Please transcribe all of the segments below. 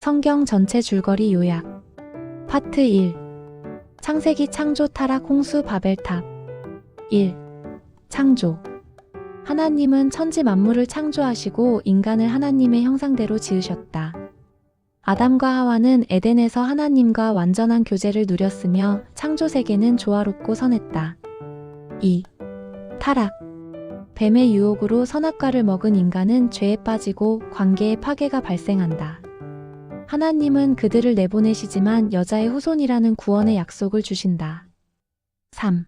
성경 전체 줄거리 요약. 파트 1. 창세기 창조 타락 홍수 바벨탑. 1. 창조. 하나님은 천지 만물을 창조하시고 인간을 하나님의 형상대로 지으셨다. 아담과 하와는 에덴에서 하나님과 완전한 교제를 누렸으며 창조 세계는 조화롭고 선했다. 2. 타락. 뱀의 유혹으로 선악과를 먹은 인간은 죄에 빠지고 관계의 파괴가 발생한다. 하나님은 그들을 내보내시지만 여자의 후손이라는 구원의 약속을 주신다. 3.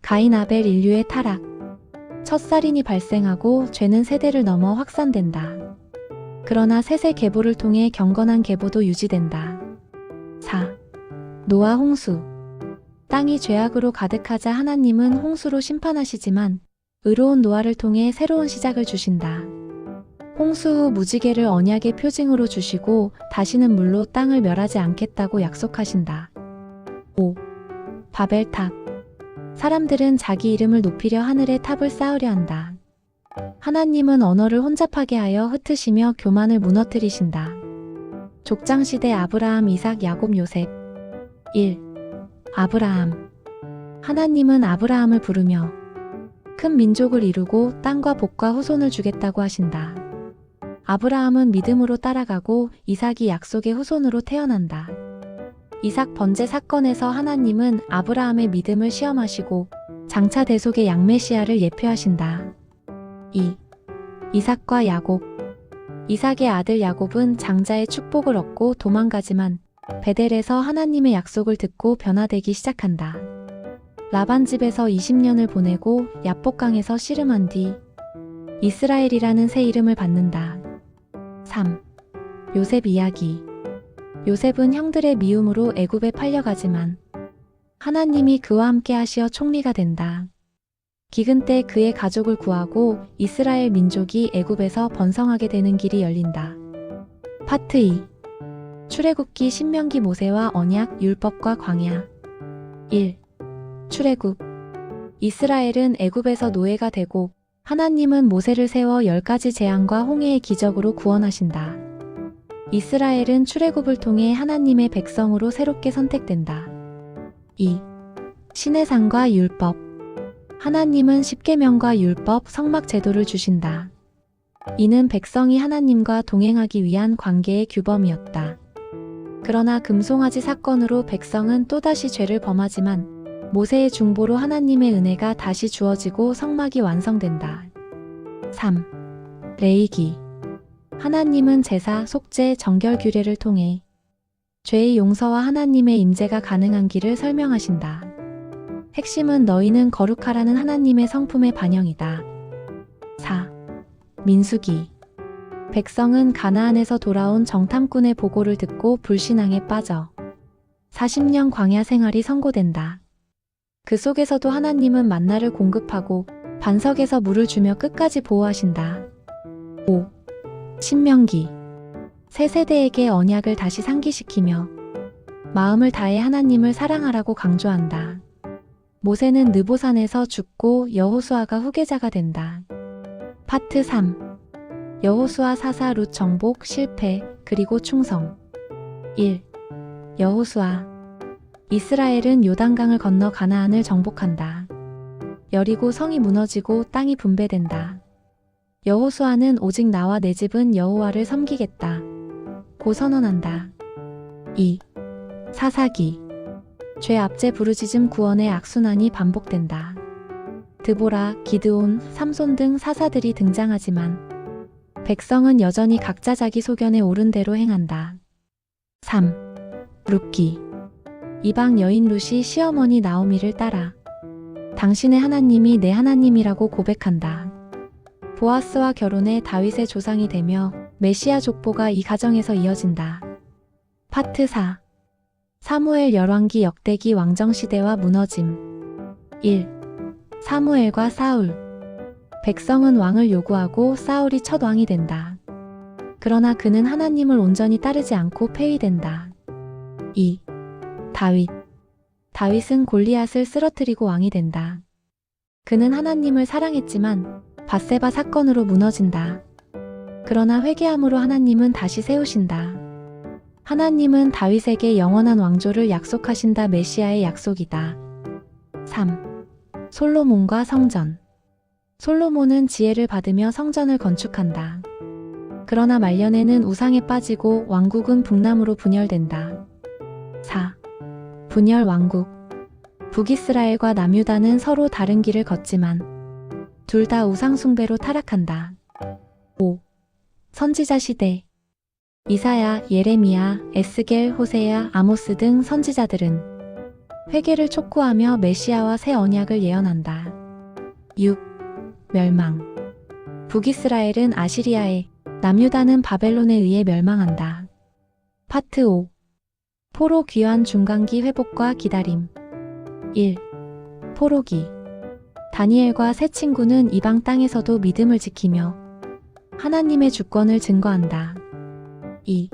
가인 아벨 인류의 타락. 첫 살인이 발생하고 죄는 세대를 넘어 확산된다. 그러나 셋의 계보를 통해 경건한 계보도 유지된다. 4. 노아 홍수. 땅이 죄악으로 가득하자 하나님은 홍수로 심판하시지만 의로운 노아를 통해 새로운 시작을 주신다. 홍수 후 무지개를 언약의 표징으로 주시고 다시는 물로 땅을 멸하지 않겠다고 약속하신다. 5. 바벨탑. 사람들은 자기 이름을 높이려 하늘에 탑을 쌓으려 한다. 하나님은 언어를 혼잡하게 하여 흩으시며 교만을 무너뜨리신다. 족장시대 아브라함, 이삭, 야곱, 요셉. 1. 아브라함. 하나님은 아브라함을 부르며 큰 민족을 이루고 땅과 복과 후손을 주겠다고 하신다. 아브라함은 믿음으로 따라가고 이삭이 약속의 후손으로 태어난다. 이삭 번제 사건에서 하나님은 아브라함의 믿음을 시험하시고 장차 대속의 양메시아를 예표하신다. 2. 이삭과 야곱. 이삭의 아들 야곱은 장자의 축복을 얻고 도망가지만 베델에서 하나님의 약속을 듣고 변화되기 시작한다. 라반 집에서 20년을 보내고 야복강에서 씨름한 뒤 이스라엘이라는 새 이름을 받는다. 3. 요셉 이야기. 요셉은 형들의 미움으로 애굽에 팔려가지만 하나님이 그와 함께 하시어 총리가 된다. 기근 때 그의 가족을 구하고 이스라엘 민족이 애굽에서 번성하게 되는 길이 열린다. 파트 2. 출애굽기, 신명기, 모세와 언약, 율법과 광야. 1. 출애굽. 이스라엘은 애굽에서 노예가 되고 하나님은 모세를 세워 10가지 재앙과 홍해의 기적으로 구원하신다. 이스라엘은 출애굽을 통해 하나님의 백성으로 새롭게 선택된다. 2. 시내산과 율법. 하나님은 십계명과 율법, 성막 제도를 주신다. 이는 백성이 하나님과 동행하기 위한 관계의 규범이었다. 그러나 금송아지 사건으로 백성은 또다시 죄를 범하지만 모세의 중보로 하나님의 은혜가 다시 주어지고 성막이 완성된다. 3. 레위기. 하나님은 제사, 속죄, 정결 규례를 통해 죄의 용서와 하나님의 임재가 가능한 길을 설명하신다. 핵심은 너희는 거룩하라는 하나님의 성품의 반영이다. 4. 민수기. 백성은 가나안에서 돌아온 정탐꾼의 보고를 듣고 불신앙에 빠져 40년 광야 생활이 선고된다. 그 속에서도 하나님은 만나를 공급하고 반석에서 물을 주며 끝까지 보호하신다. 5. 신명기. 새 세대에게 언약을 다시 상기시키며 마음을 다해 하나님을 사랑하라고 강조한다. 모세는 느보산에서 죽고 여호수아가 후계자가 된다. 파트 3. 여호수아 사사, 룻 정복, 실패, 그리고 충성. 1. 여호수아. 이스라엘은 요단강을 건너 가나안을 정복한다. 여리고 성이 무너지고 땅이 분배된다. 여호수아는 오직 나와 내 집은 여호와를 섬기겠다 고 선언한다. 2. 사사기. 죄 압제 부르짖음 구원의 악순환이 반복된다. 드보라, 기드온, 삼손 등 사사들이 등장하지만 백성은 여전히 각자 자기 소견에 옳은 대로 행한다. 3. 룻기. 이방 여인 룻이 시어머니 나오미를 따라 당신의 하나님이 내 하나님이라고 고백한다. 보아스와 결혼해 다윗의 조상이 되며 메시아 족보가 이 가정에서 이어진다. 파트 4. 사무엘, 열왕기, 역대기, 왕정시대와 무너짐. 1. 사무엘과 사울. 백성은 왕을 요구하고 사울이 첫 왕이 된다. 그러나 그는 하나님을 온전히 따르지 않고 폐위된다. 2. 다윗. 다윗은 골리앗을 쓰러뜨리고 왕이 된다. 그는 하나님을 사랑했지만 밧세바 사건으로 무너진다. 그러나 회개함으로 하나님은 다시 세우신다. 하나님은 다윗에게 영원한 왕조를 약속하신다. 메시아의 약속이다. 3. 솔로몬과 성전. 솔로몬은 지혜를 받으며 성전을 건축한다. 그러나 말년에는 우상에 빠지고 왕국은 북남으로 분열된다. 4. 분열 왕국. 북이스라엘과 남유다는 서로 다른 길을 걷지만 둘 다 우상 숭배로 타락한다. 5. 선지자 시대. 이사야, 예레미야, 에스겔, 호세야, 아모스 등 선지자들은 회개를 촉구하며 메시아와 새 언약을 예언한다. 6. 멸망. 북이스라엘은 아시리아에, 남유다는 바벨론에 의해 멸망한다. 파트 5. 포로 귀환 중간기 회복과 기다림. 1. 포로기. 다니엘과 세 친구는 이방 땅에서도 믿음을 지키며 하나님의 주권을 증거한다. 2.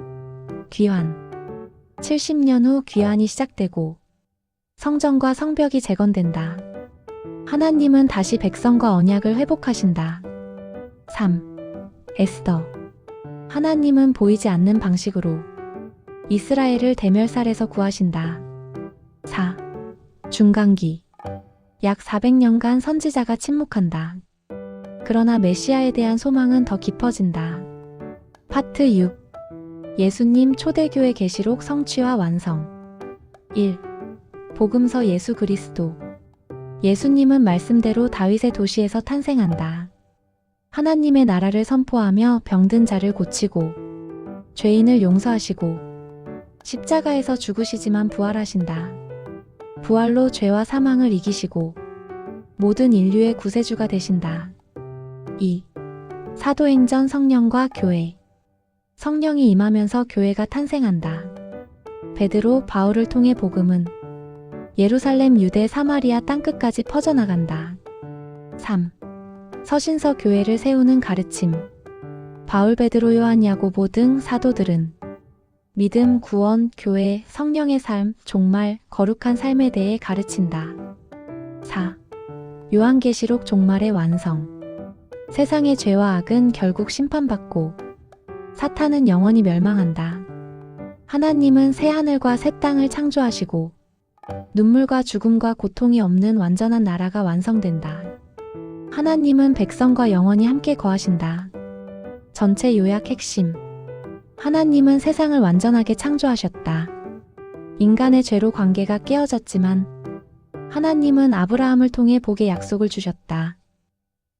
귀환. 70년 후 귀환이 시작되고 성전과 성벽이 재건된다. 하나님은 다시 백성과 언약을 회복하신다. 3. 에스더. 하나님은 보이지 않는 방식으로 이스라엘을 대멸살에서 구하신다. 4. 중간기. 약 400년간 선지자가 침묵한다. 그러나 메시아에 대한 소망은 더 깊어진다. 파트 6. 예수님 초대교회 계시록 성취와 완성. 1. 복음서 예수 그리스도. 예수님은 말씀대로 다윗의 도시에서 탄생한다. 하나님의 나라를 선포하며 병든 자를 고치고 죄인을 용서하시고 십자가에서 죽으시지만 부활하신다. 부활로 죄와 사망을 이기시고 모든 인류의 구세주가 되신다. 2. 사도행전 성령과 교회. 성령이 임하면서 교회가 탄생한다. 베드로, 바울을 통해 복음은 예루살렘, 유대, 사마리아 땅끝까지 퍼져나간다. 3. 서신서 교회를 세우는 가르침. 바울, 베드로, 요한, 야고보 등 사도들은 믿음, 구원, 교회, 성령의 삶, 종말, 거룩한 삶에 대해 가르친다. 4. 요한계시록 종말의 완성. 세상의 죄와 악은 결국 심판받고 사탄은 영원히 멸망한다. 하나님은 새 하늘과 새 땅을 창조하시고 눈물과 죽음과 고통이 없는 완전한 나라가 완성된다. 하나님은 백성과 영원히 함께 거하신다. 전체 요약 핵심. 하나님은 세상을 완전하게 창조하셨다. 인간의 죄로 관계가 깨어졌지만 하나님은 아브라함을 통해 복의 약속을 주셨다.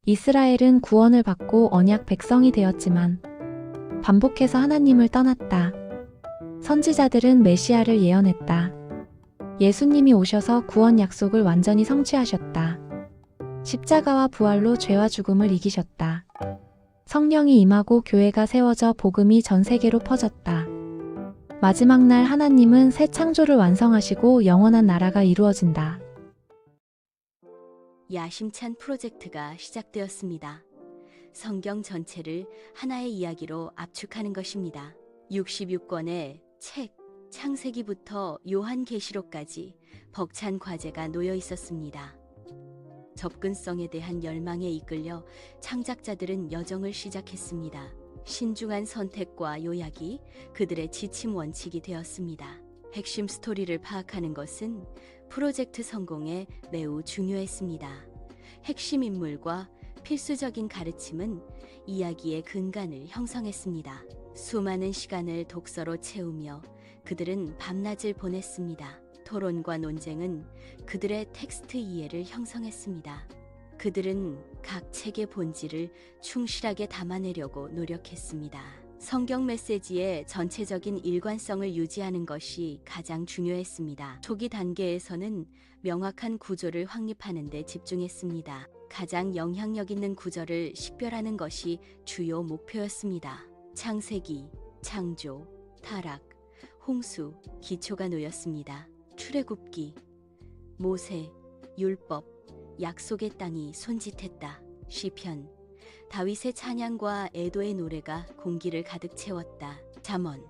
이스라엘은 구원을 받고 언약 백성이 되었지만 반복해서 하나님을 떠났다. 선지자들은 메시아를 예언했다. 예수님이 오셔서 구원 약속을 완전히 성취하셨다. 십자가와 부활로 죄와 죽음을 이기셨다. 성령이 임하고 교회가 세워져 복음이 전 세계로 퍼졌다. 마지막 날 하나님은 새 창조를 완성하시고 영원한 나라가 이루어진다. 야심찬 프로젝트가 시작되었습니다. 성경 전체를 하나의 이야기로 압축하는 것입니다. 66권의 책, 창세기부터 요한계시록까지 벅찬 과제가 놓여 있었습니다. 접근성에 대한 열망에 이끌려 창작자들은 여정을 시작했습니다. 신중한 선택과 요약이 그들의 지침 원칙이 되었습니다. 핵심 스토리를 파악하는 것은 프로젝트 성공에 매우 중요했습니다. 핵심 인물과 필수적인 가르침은 이야기의 근간을 형성했습니다. 수많은 시간을 독서로 채우며 그들은 밤낮을 보냈습니다. 토론과 논쟁은 그들의 텍스트 이해를 형성했습니다. 그들은 각 책의 본질을 충실하게 담아내려고 노력했습니다. 성경 메시지의 전체적인 일관성을 유지하는 것이 가장 중요했습니다. 초기 단계에서는 명확한 구조를 확립하는 데 집중했습니다. 가장 영향력 있는 구절을 식별하는 것이 주요 목표였습니다. 창세기, 창조, 타락, 홍수, 기초가 놓였습니다. 출애굽기, 모세, 율법, 약속의 땅이 손짓했다. 시편, 다윗의 찬양과 애도의 노래가 공기를 가득 채웠다. 잠언,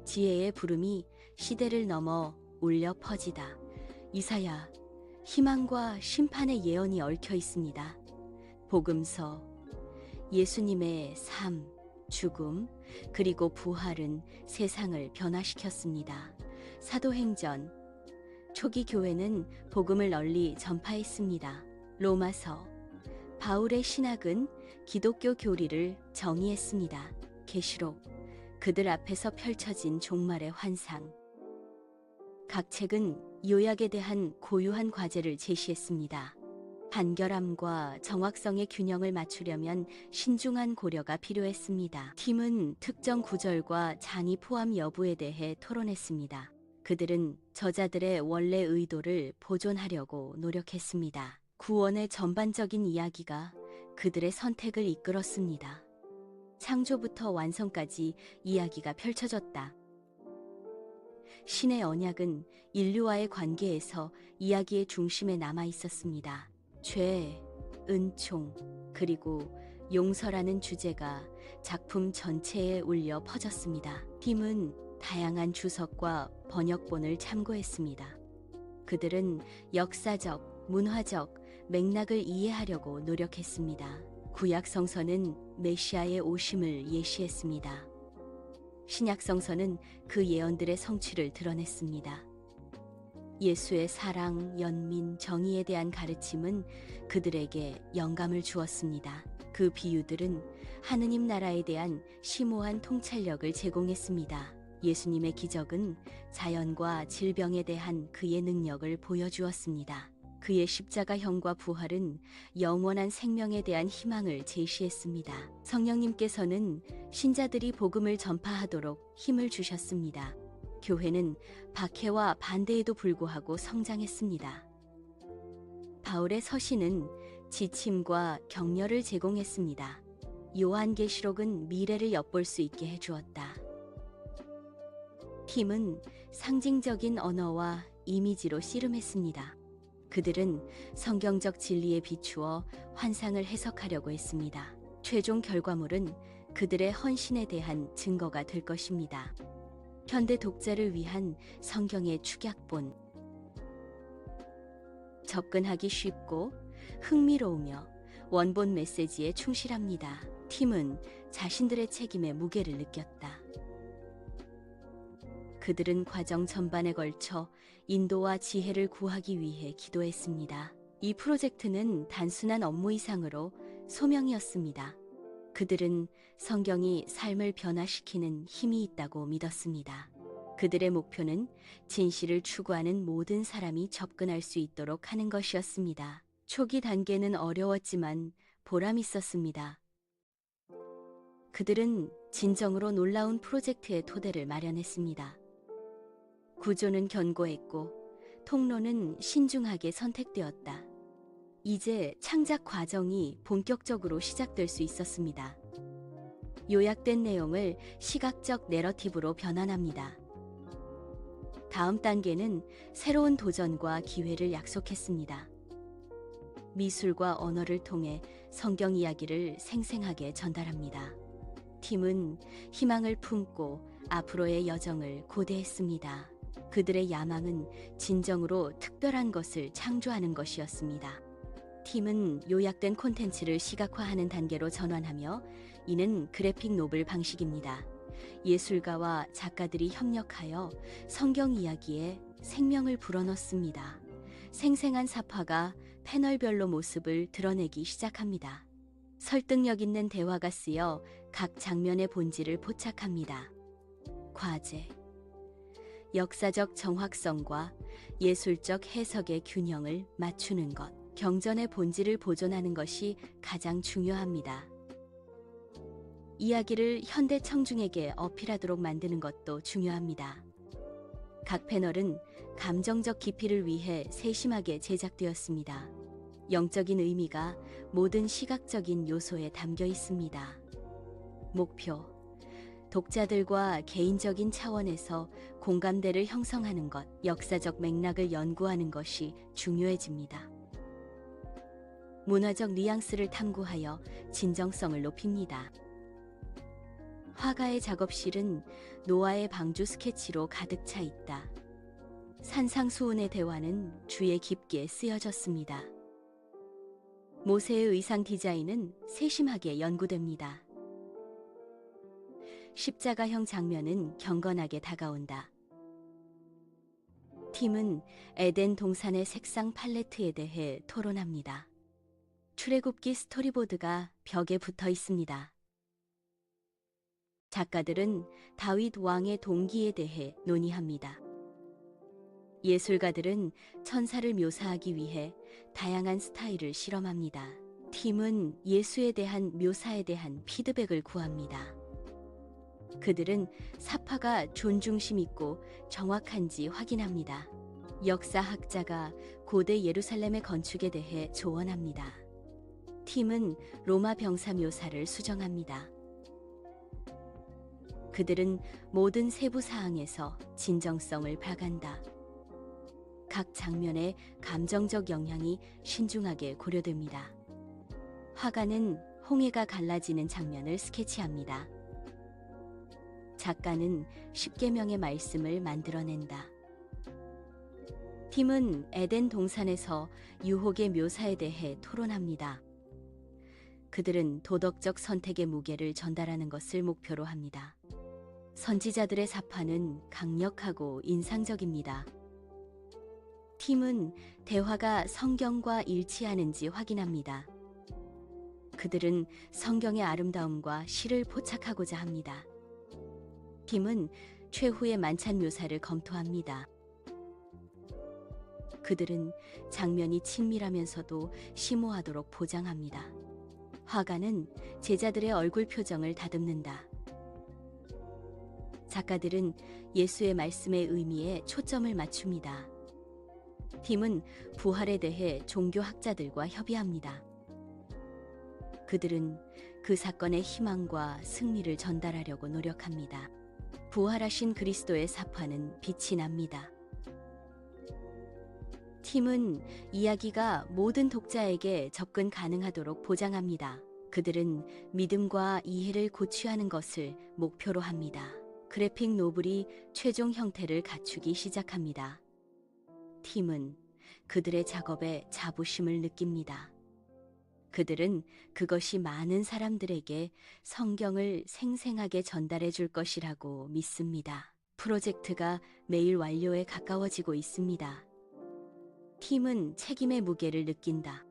지혜의 부름이 시대를 넘어 울려 퍼지다. 이사야, 희망과 심판의 예언이 얽혀 있습니다. 복음서, 예수님의 삶, 죽음, 그리고 부활은 세상을 변화시켰습니다. 사도행전 초기 교회는 복음을 널리 전파했습니다. 로마서 바울의 신학은 기독교 교리를 정의했습니다. 계시록 그들 앞에서 펼쳐진 종말의 환상. 각 책은 요약에 대한 고유한 과제를 제시했습니다. 간결함과 정확성의 균형을 맞추려면 신중한 고려가 필요했습니다. 팀은 특정 구절과 장이 포함 여부에 대해 토론했습니다. 그들은 저자들의 원래 의도를 보존하려고 노력했습니다. 구원의 전반적인 이야기가 그들의 선택을 이끌었습니다. 창조부터 완성까지 이야기가 펼쳐졌다. 신의 언약은 인류와의 관계에서 이야기의 중심에 남아 있었습니다. 죄, 은총, 그리고 용서라는 주제가 작품 전체에 울려 퍼졌습니다. 팀은 다양한 주석과 번역본을 참고했습니다. 그들은 역사적, 문화적 맥락을 이해하려고 노력했습니다. 구약 성서는 메시아의 오심을 예시했습니다. 신약 성서는 그 예언들의 성취를 드러냈습니다. 예수의 사랑, 연민, 정의에 대한 가르침은 그들에게 영감을 주었습니다. 그 비유들은 하느님 나라에 대한 심오한 통찰력을 제공했습니다. 예수님의 기적은 자연과 질병에 대한 그의 능력을 보여주었습니다. 그의 십자가형과 부활은 영원한 생명에 대한 희망을 제시했습니다. 성령님께서는 신자들이 복음을 전파하도록 힘을 주셨습니다. 교회는 박해와 반대에도 불구하고 성장했습니다. 바울의 서신은 지침과 격려를 제공했습니다. 요한계시록은 미래를 엿볼 수 있게 해주었다. 팀은 상징적인 언어와 이미지로 씨름했습니다. 그들은 성경적 진리에 비추어 환상을 해석하려고 했습니다. 최종 결과물은 그들의 헌신에 대한 증거가 될 것입니다. 현대 독자를 위한 성경의 축약본. 접근하기 쉽고 흥미로우며 원본 메시지에 충실합니다. 팀은 자신들의 책임의 무게를 느꼈다. 그들은 과정 전반에 걸쳐 인도와 지혜를 구하기 위해 기도했습니다. 이 프로젝트는 단순한 업무 이상으로 소명이었습니다. 그들은 성경이 삶을 변화시키는 힘이 있다고 믿었습니다. 그들의 목표는 진실을 추구하는 모든 사람이 접근할 수 있도록 하는 것이었습니다. 초기 단계는 어려웠지만 보람 있었습니다. 그들은 진정으로 놀라운 프로젝트의 토대를 마련했습니다. 구조는 견고했고 통로는 신중하게 선택되었다. 이제 창작 과정이 본격적으로 시작될 수 있었습니다. 요약된 내용을 시각적 내러티브로 변환합니다. 다음 단계는 새로운 도전과 기회를 약속했습니다. 미술과 언어를 통해 성경 이야기를 생생하게 전달합니다. 팀은 희망을 품고 앞으로의 여정을 고대했습니다. 그들의 야망은 진정으로 특별한 것을 창조하는 것이었습니다. 팀은 요약된 콘텐츠를 시각화하는 단계로 전환하며 이는 그래픽 노블 방식입니다. 예술가와 작가들이 협력하여 성경 이야기에 생명을 불어넣습니다. 생생한 사파가 패널별로 모습을 드러내기 시작합니다. 설득력 있는 대화가 쓰여 각 장면의 본질을 포착합니다. 과제. 역사적 정확성과 예술적 해석의 균형을 맞추는 것. 경전의 본질을 보존하는 것이 가장 중요합니다. 이야기를 현대 청중에게 어필하도록 만드는 것도 중요합니다. 각 패널은 감정적 깊이를 위해 세심하게 제작되었습니다. 영적인 의미가 모든 시각적인 요소에 담겨 있습니다. 목표. 독자들과 개인적인 차원에서 공감대를 형성하는 것, 역사적 맥락을 연구하는 것이 중요해집니다. 문화적 뉘앙스를 탐구하여 진정성을 높입니다. 화가의 작업실은 노아의 방주 스케치로 가득 차 있다. 산상수훈의 대화는 주에 깊게 쓰여졌습니다. 모세의 의상 디자인은 세심하게 연구됩니다. 십자가형 장면은 경건하게 다가온다. 팀은 에덴 동산의 색상 팔레트에 대해 토론합니다. 출애굽기 스토리보드가 벽에 붙어 있습니다. 작가들은 다윗 왕의 동기에 대해 논의합니다. 예술가들은 천사를 묘사하기 위해 다양한 스타일을 실험합니다. 팀은 예수에 대한 묘사에 대한 피드백을 구합니다. 그들은 사파가 존중심 있고 정확한지 확인합니다. 역사학자가 고대 예루살렘의 건축에 대해 조언합니다. 팀은 로마 병사 묘사를 수정합니다. 그들은 모든 세부 사항에서 진정성을 봐간다. 각 장면의 감정적 영향이 신중하게 고려됩니다. 화가는 홍해가 갈라지는 장면을 스케치합니다. 작가는 십계명의 말씀을 만들어낸다. 팀은 에덴 동산에서 유혹의 묘사에 대해 토론합니다. 그들은 도덕적 선택의 무게를 전달하는 것을 목표로 합니다. 선지자들의 사파는 강력하고 인상적입니다. 팀은 대화가 성경과 일치하는지 확인합니다. 그들은 성경의 아름다움과 시를 포착하고자 합니다. 팀은 최후의 만찬 묘사를 검토합니다. 그들은 장면이 친밀하면서도 심오하도록 보장합니다. 화가는 제자들의 얼굴 표정을 다듬는다. 작가들은 예수의 말씀의 의미에 초점을 맞춥니다. 팀은 부활에 대해 종교학자들과 협의합니다. 그들은 그 사건의 희망과 승리를 전달하려고 노력합니다. 부활하신 그리스도의 사파는 빛이 납니다. 팀은 이야기가 모든 독자에게 접근 가능하도록 보장합니다. 그들은 믿음과 이해를 고취하는 것을 목표로 합니다. 그래픽 노블이 최종 형태를 갖추기 시작합니다. 팀은 그들의 작업에 자부심을 느낍니다. 그들은 그것이 많은 사람들에게 성경을 생생하게 전달해 줄 것이라고 믿습니다. 프로젝트가 매일 완료에 가까워지고 있습니다. 팀은 책임의 무게를 느낀다.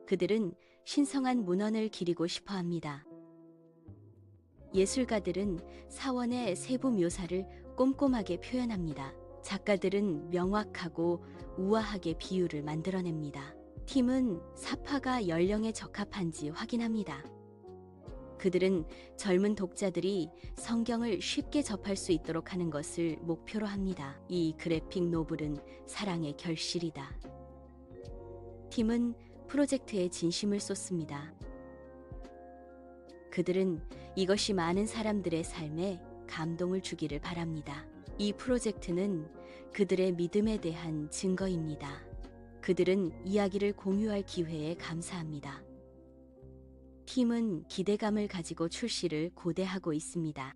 그들은 신성한 문헌을 기리고 싶어 합니다. 예술가들은 사원의 세부 묘사를 꼼꼼하게 표현합니다. 작가들은 명확하고 우아하게 비유를 만들어냅니다. 팀은 사파가 연령에 적합한지 확인합니다. 그들은 젊은 독자들이 성경을 쉽게 접할 수 있도록 하는 것을 목표로 합니다. 이 그래픽 노블은 사랑의 결실이다. 팀은 프로젝트에 진심을 쏟습니다. 그들은 이것이 많은 사람들의 삶에 감동을 주기를 바랍니다. 이 프로젝트는 그들의 믿음에 대한 증거입니다. 그들은 이야기를 공유할 기회에 감사합니다. 팀은 기대감을 가지고 출시를 고대하고 있습니다.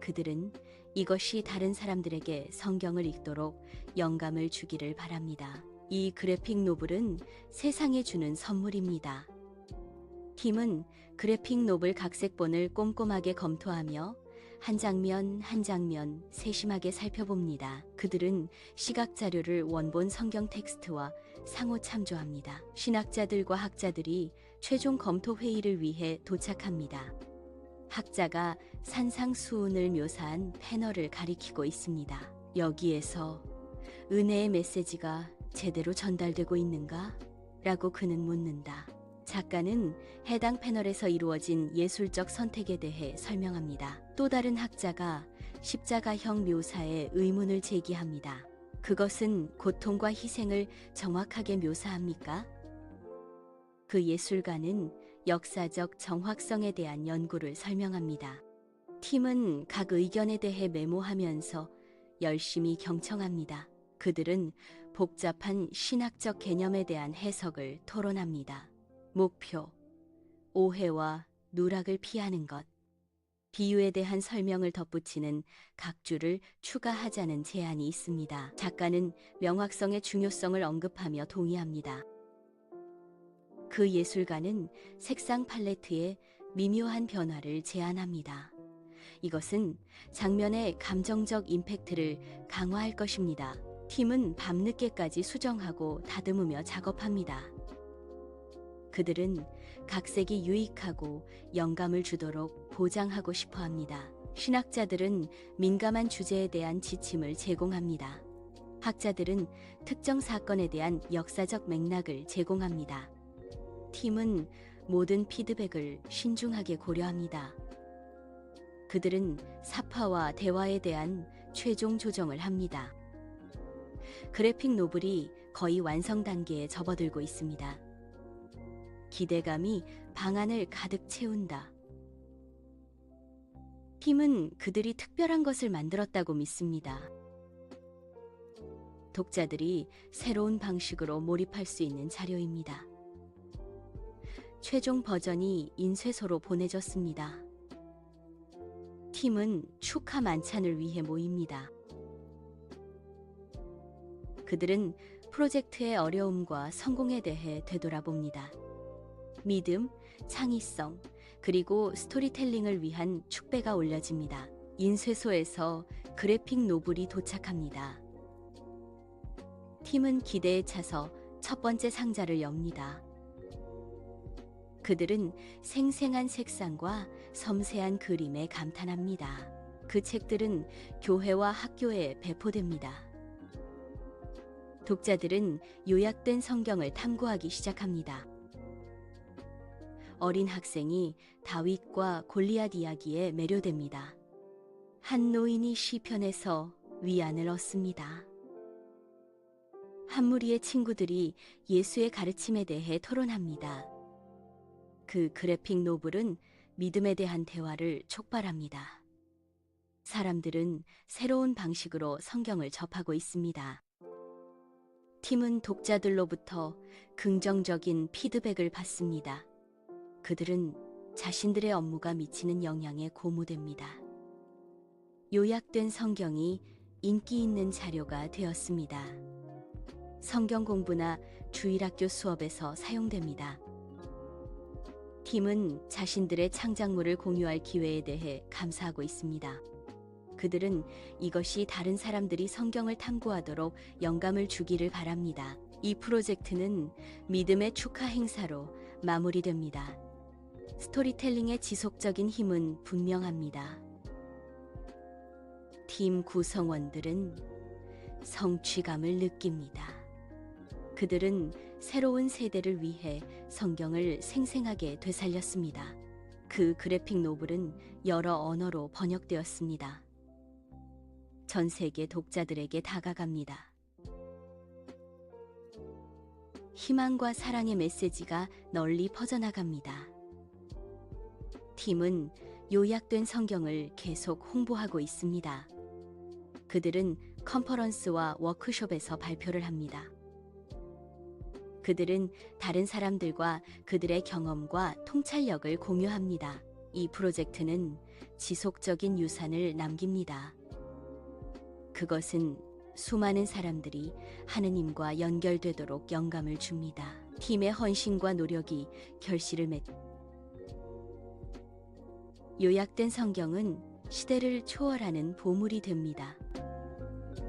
그들은 이것이 다른 사람들에게 성경을 읽도록 영감을 주기를 바랍니다. 이 그래픽 노블은 세상에 주는 선물입니다. 팀은 그래픽 노블 각색본을 꼼꼼하게 검토하며 한 장면 한 장면 세심하게 살펴봅니다. 그들은 시각 자료를 원본 성경 텍스트와 상호 참조합니다. 신학자들과 학자들이 최종 검토 회의를 위해 도착합니다. 학자가 산상수훈을 묘사한 패널을 가리키고 있습니다. 여기에서 은혜의 메시지가 제대로 전달되고 있는가? 라고 그는 묻는다. 작가는 해당 패널에서 이루어진 예술적 선택에 대해 설명합니다. 또 다른 학자가 십자가형 묘사에 의문을 제기합니다. 그것은 고통과 희생을 정확하게 묘사합니까? 그 예술가는 역사적 정확성에 대한 연구를 설명합니다. 팀은 각 의견에 대해 메모하면서 열심히 경청합니다. 그들은 복잡한 신학적 개념에 대한 해석을 토론합니다. 목표, 오해와 누락을 피하는 것, 비유에 대한 설명을 덧붙이는 각주를 추가하자는 제안이 있습니다. 작가는 명확성의 중요성을 언급하며 동의합니다. 그 예술가는 색상 팔레트에 미묘한 변화를 제안합니다. 이것은 장면의 감정적 임팩트를 강화할 것입니다. 팀은 밤늦게까지 수정하고 다듬으며 작업합니다. 그들은 각색이 유익하고 영감을 주도록 보장하고 싶어 합니다. 신학자들은 민감한 주제에 대한 지침을 제공합니다. 학자들은 특정 사건에 대한 역사적 맥락을 제공합니다. 팀은 모든 피드백을 신중하게 고려합니다. 그들은 사파와 대화에 대한 최종 조정을 합니다. 그래픽 노블이 거의 완성 단계에 접어들고 있습니다. 기대감이 방안을 가득 채운다. 팀은 그들이 특별한 것을 만들었다고 믿습니다. 독자들이 새로운 방식으로 몰입할 수 있는 자료입니다. 최종 버전이 인쇄소로 보내졌습니다. 팀은 축하 만찬을 위해 모입니다. 그들은 프로젝트의 어려움과 성공에 대해 되돌아봅니다. 믿음, 창의성, 그리고 스토리텔링을 위한 축배가 올려집니다. 인쇄소에서 그래픽 노블이 도착합니다. 팀은 기대에 차서 첫 번째 상자를 엽니다. 그들은 생생한 색상과 섬세한 그림에 감탄합니다. 그 책들은 교회와 학교에 배포됩니다. 독자들은 요약된 성경을 탐구하기 시작합니다. 어린 학생이 다윗과 골리앗 이야기에 매료됩니다. 한 노인이 시편에서 위안을 얻습니다. 한 무리의 친구들이 예수의 가르침에 대해 토론합니다. 그 그래픽 노블은 믿음에 대한 대화를 촉발합니다. 사람들은 새로운 방식으로 성경을 접하고 있습니다. 팀은 독자들로부터 긍정적인 피드백을 받습니다. 그들은 자신들의 업무가 미치는 영향에 고무됩니다. 요약된 성경이 인기 있는 자료가 되었습니다. 성경 공부나 주일학교 수업에서 사용됩니다. 팀은 자신들의 창작물을 공유할 기회에 대해 감사하고 있습니다. 그들은 이것이 다른 사람들이 성경을 탐구하도록 영감을 주기를 바랍니다. 이 프로젝트는 믿음의 축하 행사로 마무리됩니다. 스토리텔링의 지속적인 힘은 분명합니다. 팀 구성원들은 성취감을 느낍니다. 그들은 새로운 세대를 위해 성경을 생생하게 되살렸습니다. 그 그래픽 노블은 여러 언어로 번역되었습니다. 전 세계 독자들에게 다가갑니다. 희망과 사랑의 메시지가 널리 퍼져나갑니다. 팀은 요약된 성경을 계속 홍보하고 있습니다. 그들은 컨퍼런스와 워크숍에서 발표를 합니다. 그들은 다른 사람들과 그들의 경험과 통찰력을 공유합니다. 이 프로젝트는 지속적인 유산을 남깁니다. 그것은 수많은 사람들이 하느님과 연결되도록 영감을 줍니다. 팀의 헌신과 노력이 결실을 요약된 성경은 시대를 초월하는 보물이 됩니다.